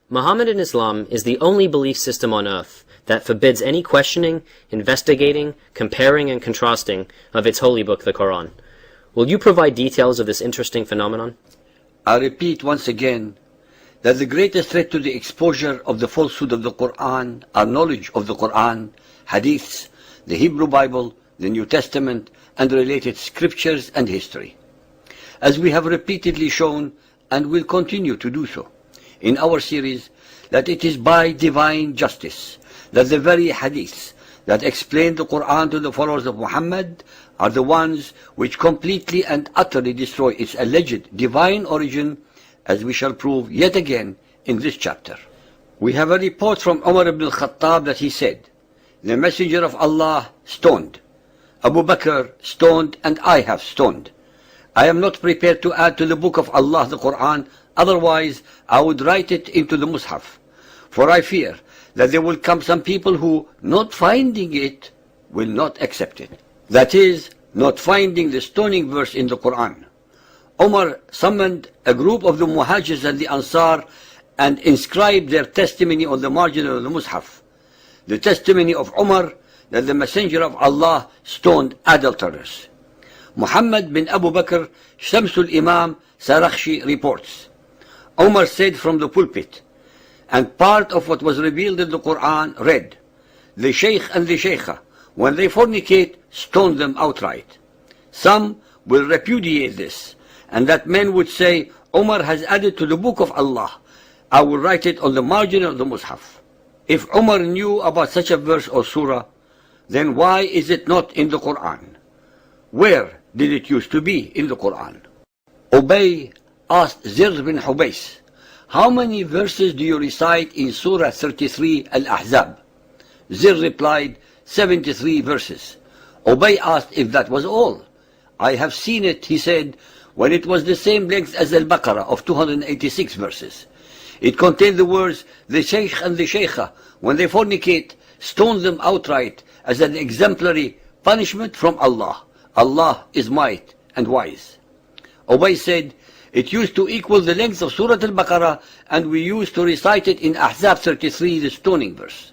Muhammad in Islam is the only belief system on earth that forbids any questioning, investigating, comparing, and contrasting of its holy book, the Quran. Will you provide details of this interesting phenomenon? I repeat once again that the greatest threat to the exposure of the falsehood of the Quran are knowledge of the Quran, hadiths, the Hebrew Bible, the New Testament, and related scriptures and history. As we have repeatedly shown and will continue to do so in our series, that it is by divine justice that the very hadiths that explain the Quran to the followers of Muhammad are the ones which completely and utterly destroy its alleged divine origin, as we shall prove yet again in this chapter. We have a report from Umar ibn al-Khattab that he said, "The Messenger of Allah stoned, Abu Bakr stoned, and I have stoned. I am not prepared to add to the book of Allah, the Quran, otherwise I would write it into the Mus'haf. For I fear that there will come some people who, not finding it, will not accept it." That is, not finding the stoning verse in the Quran. Umar summoned a group of the Muhajirs and the Ansar and inscribed their testimony on the margin of the Mus'haf. The testimony of Umar that the Messenger of Allah stoned adulterers. Muhammad bin Abu Bakr, Shamsul Imam Sarakhshi reports, Umar said from the pulpit, and part of what was revealed in the Quran read, "The Shaykh and the Shaykha, when they fornicate, stone them outright." Some will repudiate this, and that men would say, Umar has added to the book of Allah. I will write it on the margin of the Mus'haf. If Umar knew about such a verse or surah, then why is it not in the Quran? Where did it used to be in the Quran? Ubay asked Zir bin Hubays, "How many verses do you recite in Surah 33 Al-Ahzab?" Zir replied, 73 verses. Ubay asked if that was all. "I have seen it," he said, "when it was the same length as Al-Baqarah of 286 verses. It contained the words, 'The Shaykh and the Shaykha, when they fornicate, stone them outright as an exemplary punishment from Allah. Allah is might and wise.'" Ubay said, "It used to equal the length of Surah Al-Baqarah, and we used to recite it in Ahzab 33, the stoning verse."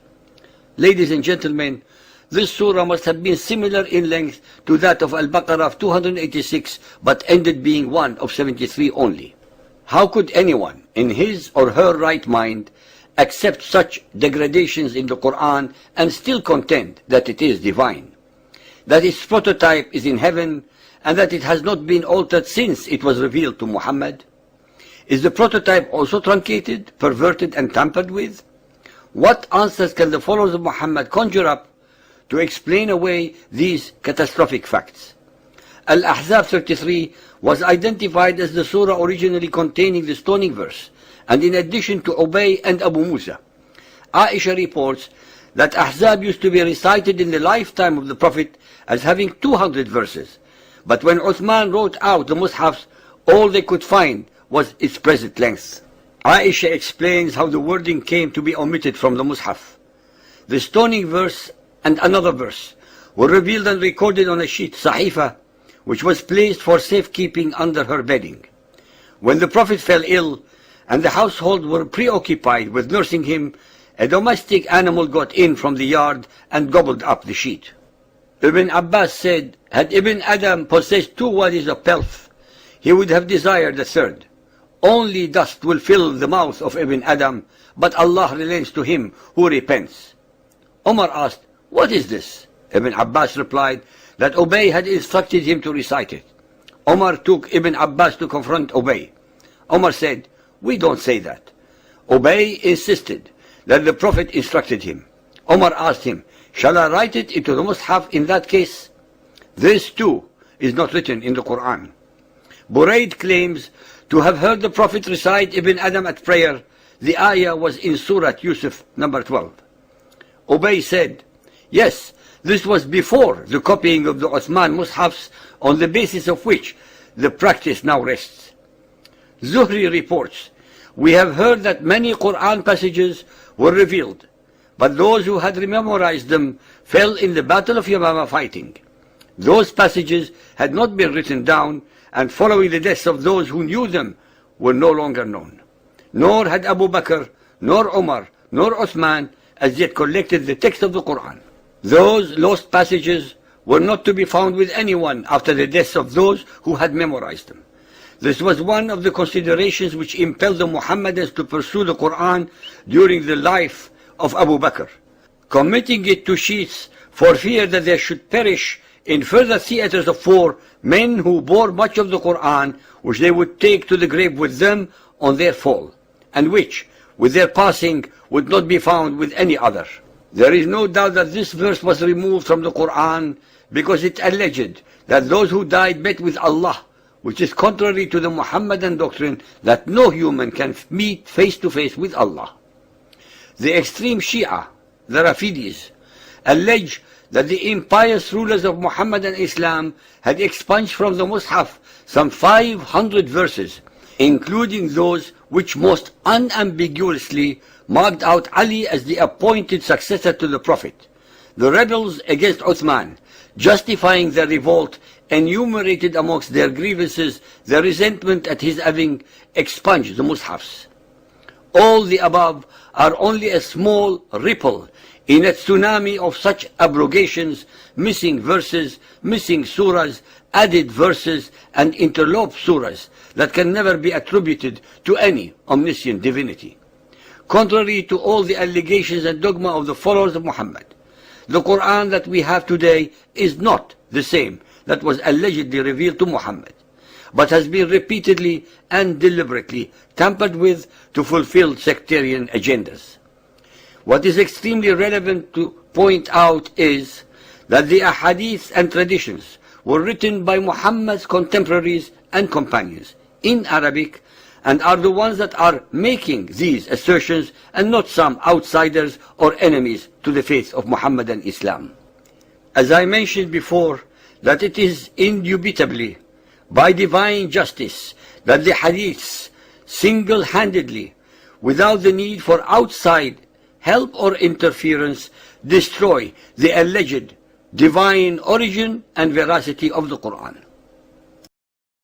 Ladies and gentlemen, this surah must have been similar in length to that of Al-Baqarah of 286, but ended being one of 73 only. How could anyone in his or her right mind accept such degradations in the Quran and still contend that it is divine, that its prototype is in heaven, and that it has not been altered since it was revealed to Muhammad? Is the prototype also truncated, perverted, and tampered with? What answers can the followers of Muhammad conjure up to explain away these catastrophic facts? Al-Ahzab 33 was identified as the surah originally containing the stoning verse, and in addition to Ubay and Abu Musa. Aisha reports that Ahzab used to be recited in the lifetime of the Prophet as having 200 verses, but when Uthman wrote out the Mus'hafs, all they could find was its present length. Aisha explains how the wording came to be omitted from the Mus'haf. The stoning verse and another verse were revealed and recorded on a sheet, Sahifa, which was placed for safekeeping under her bedding. When the Prophet fell ill and the household were preoccupied with nursing him, a domestic animal got in from the yard and gobbled up the sheet. Ibn Abbas said, had Ibn Adam possessed 2 wadis of pelf, he would have desired a third. Only dust will fill the mouth of Ibn Adam, but Allah relents to him who repents. Umar asked, "What is this?" Ibn Abbas replied that Ubay had instructed him to recite it. Umar took Ibn Abbas to confront Ubay. Umar said, "We don't say that." Ubay insisted that the Prophet instructed him. Umar asked him, "Shall I write it into the Mus'haf in that case?" This too is not written in the Quran. Burayd claims to have heard the Prophet recite Ibn Adam at prayer. The ayah was in Surah Yusuf, number 12. Ubay said, "Yes, this was before the copying of the Uthman Mus'hafs, on the basis of which the practice now rests." Zuhri reports, "We have heard that many Quran passages were revealed, but those who had memorized them fell in the battle of Yamama fighting. Those passages had not been written down, and following the deaths of those who knew them were no longer known. Nor had Abu Bakr nor Umar, nor Uthman as yet collected the text of the Quran. Those lost passages were not to be found with anyone after the deaths of those who had memorized them. This was one of the considerations which impelled the Muhammadans to pursue the Quran during the life of Abu Bakr, committing it to sheaths for fear that there should perish in further theaters of war men who bore much of the Quran, which they would take to the grave with them on their fall, and which, with their passing, would not be found with any other. There is no doubt that this verse was removed from the Quran because it alleged that those who died met with Allah, which is contrary to the Muhammadan doctrine that no human can meet face to face with Allah. The extreme Shia, the Rafidis, allege that the impious rulers of Muhammadan Islam had expunged from the Mus'haf some 500 verses, including those which most unambiguously marked out Ali as the appointed successor to the Prophet. The rebels against Uthman, justifying their revolt, enumerated amongst their grievances their resentment at his having expunged the Mus'hafs. All the above are only a small ripple in a tsunami of such abrogations, missing verses, missing surahs, added verses, and interloped surahs that can never be attributed to any omniscient divinity. Contrary to all the allegations and dogma of the followers of Muhammad, the Quran that we have today is not the same that was allegedly revealed to Muhammad, but has been repeatedly and deliberately tampered with to fulfill sectarian agendas. What is extremely relevant to point out is that the ahadith and traditions were written by Muhammad's contemporaries and companions in Arabic, and are the ones that are making these assertions, and not some outsiders or enemies to the faith of Muhammadan Islam. As I mentioned before, that it is indubitably by divine justice that the hadiths single-handedly, without the need for outside help or interference, destroy the alleged divine origin and veracity of the Quran.